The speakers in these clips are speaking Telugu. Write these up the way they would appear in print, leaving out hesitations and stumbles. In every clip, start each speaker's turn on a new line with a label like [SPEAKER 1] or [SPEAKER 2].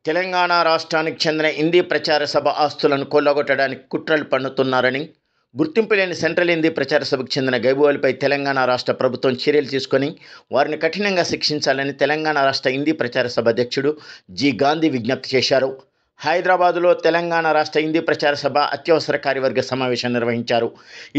[SPEAKER 1] తెలంగాణ రాష్ట్రానికి చెందిన హిందీ ప్రచార సభ ఆస్తులను కొల్లగొట్టడానికి కుట్రలు పన్నుతున్నారని, గుర్తింపు లేని సెంట్రల్ హిందీ ప్రచార సభకు చెందిన గైబువాలిపై తెలంగాణ రాష్ట్ర ప్రభుత్వం చర్యలు తీసుకొని వారిని కఠినంగా శిక్షించాలని తెలంగాణ రాష్ట్ర హిందీ ప్రచార సభ అధ్యక్షుడు జి గాంధీ విజ్ఞప్తి చేశారు. హైదరాబాదులో తెలంగాణ రాష్ట్ర హిందీ ప్రచార సభ అత్యవసర కార్యవర్గ సమావేశం నిర్వహించారు.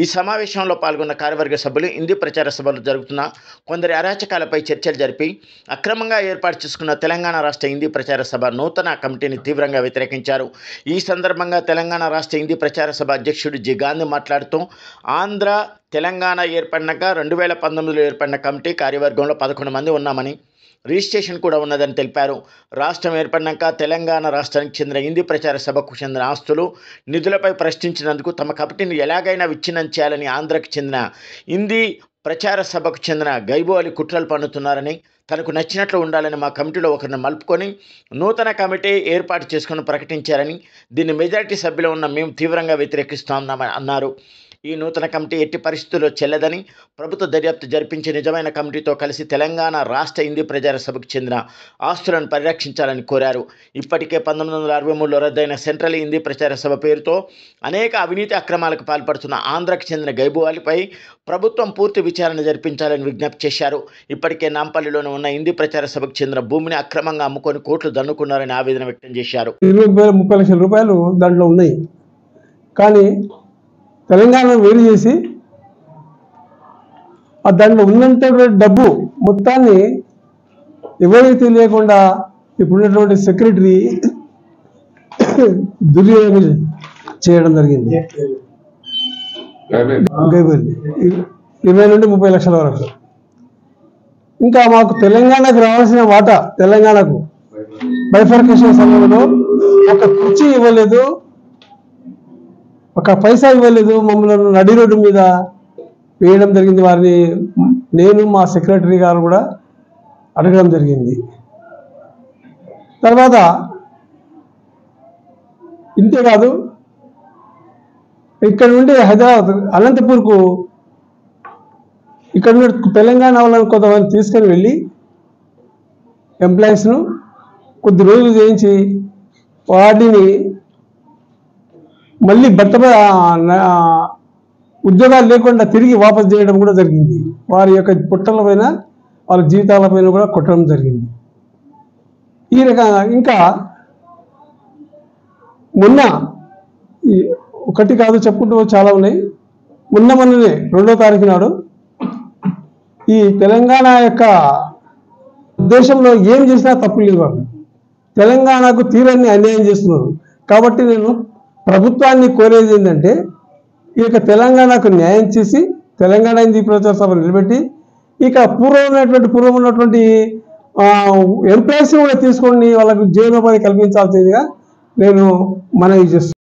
[SPEAKER 1] ఈ సమావేశంలో పాల్గొన్న కార్యవర్గ సభ్యులు హిందీ ప్రచార సభలో జరుగుతున్న కొందరి అరాచకాలపై చర్చలు జరిపి అక్రమంగా ఏర్పాటు చేసుకున్న తెలంగాణ రాష్ట్ర హిందీ ప్రచార సభ నూతన కమిటీని తీవ్రంగా వ్యతిరేకించారు. ఈ సందర్భంగా తెలంగాణ రాష్ట్ర హిందీ ప్రచార సభ అధ్యక్షుడు జి గాంధీ మాట్లాడుతూ, ఆంధ్ర తెలంగాణ ఏర్పడినాక 2019లో ఏర్పడిన కమిటీ కార్యవర్గంలో 11 మంది ఉన్నామని, రిజిస్ట్రేషన్ కూడా ఉన్నదని తెలిపారు. రాష్ట్రం ఏర్పడినాక తెలంగాణ రాష్ట్రానికి చెందిన హిందీ ప్రచార సభకు చెందిన ఆస్తులు, నిధులపై ప్రశ్నించినందుకు తమ కమిటీని ఎలాగైనా విచ్ఛిన్నం చేయాలని ఆంధ్రకు చెందిన హిందీ ప్రచార సభకు చెందిన గైబువాలి కుట్రలు పన్నుతున్నారని, తనకు నచ్చినట్లు ఉండాలని మా కమిటీలో ఒకరిని మలుపుకొని నూతన కమిటీ ఏర్పాటు చేసుకుని ప్రకటించారని, దీన్ని మెజారిటీ సభ్యులు ఉన్న మేము తీవ్రంగా వ్యతిరేకిస్తున్నామని అన్నారు. ఈ నూతన కమిటీ ఎట్టి పరిస్థితుల్లో చెల్లదని, ప్రభుత్వ దర్యాప్తు జరిపించి నిజమైన కమిటీతో కలిసి తెలంగాణ రాష్ట్ర హిందీ ప్రచార సభకు చెందిన ఆస్తులను పరిరక్షించాలని కోరారు. ఇప్పటికే 1963లో రద్దయిన సెంట్రల్ హిందీ ప్రచార సభ పేరుతో అనేక అవినీతి అక్రమాలకు పాల్పడుతున్న ఆంధ్రకు చెందిన గైబువాలిపై ప్రభుత్వం పూర్తి విచారణ జరిపించాలని విజ్ఞప్తి చేశారు. ఇప్పటికే నాంపల్లిలోనే ఉన్న హిందీ ప్రచార సభకు చెందిన భూమిని అక్రమంగా అమ్ముకొని కోట్లు దన్నుకున్నారని ఆవేదన వ్యక్తం చేశారు.
[SPEAKER 2] 20,000-30 లక్షల రూపాయలు దాంట్లో ఉన్నాయి. కానీ తెలంగాణ వేరు చేసి దాంట్లో ఉన్నటువంటి డబ్బు మొత్తాన్ని ఎవరికి తెలియకుండా ఇప్పుడున్నటువంటి సెక్రటరీ దుర్వినియోగం చేయడం జరిగింది. 20 నుండి 30 లక్షల వరకు. ఇంకా మాకు తెలంగాణకు రావాల్సిన వాటా, తెలంగాణకు బైఫర్కేషన్ సమయంలో ఒక కుర్చీ ఇవ్వలేదు, ఒక పైసా ఇవ్వలేదు. మమ్మల్ని నడి రోడ్డు మీద వేయడం జరిగింది. వారిని నేను, మా సెక్రటరీ గారు కూడా అడగడం జరిగింది. తర్వాత ఇంతేకాదు, ఇక్కడ నుండి హైదరాబాద్ అనంతపూర్కు ఇక్కడ నుండి తెలంగాణ వాళ్ళని కొంతమంది తీసుకొని వెళ్ళి ఎంప్లాయీస్ను కొద్ది రోజులు చేయించి వాటిని మళ్ళీ ఉద్యోగాలు లేకుండా తిరిగి వాపసు చేయడం కూడా జరిగింది. వారి యొక్క పుట్టల పైన, వాళ్ళ జీవితాలపైన కూడా కొట్టడం జరిగింది. ఈ రకంగా ఇంకా మొన్న ఒకటి కాదు చెప్పుకుంటూ చాలా ఉన్నాయి. మొన్ననే 2వ తారీఖు నాడు ఈ తెలంగాణ యొక్క దేశంలో ఏం చేసినా తప్పు లేదు. వాళ్ళు తెలంగాణకు తీరాన్ని అన్యాయం చేస్తున్నారు. కాబట్టి నేను ప్రభుత్వాన్ని కోరేది ఏంటంటే, ఈ యొక్క తెలంగాణకు న్యాయం చేసి తెలంగాణ హిందీ ప్రచార సభ నిలబెట్టి ఇక పూర్వం ఉన్నటువంటి ఎంప్లాయీస్ని కూడా తీసుకొని వాళ్ళకు జీవనోపాధి కల్పించాల్సిందిగా నేను మనవి చేస్తున్నాను.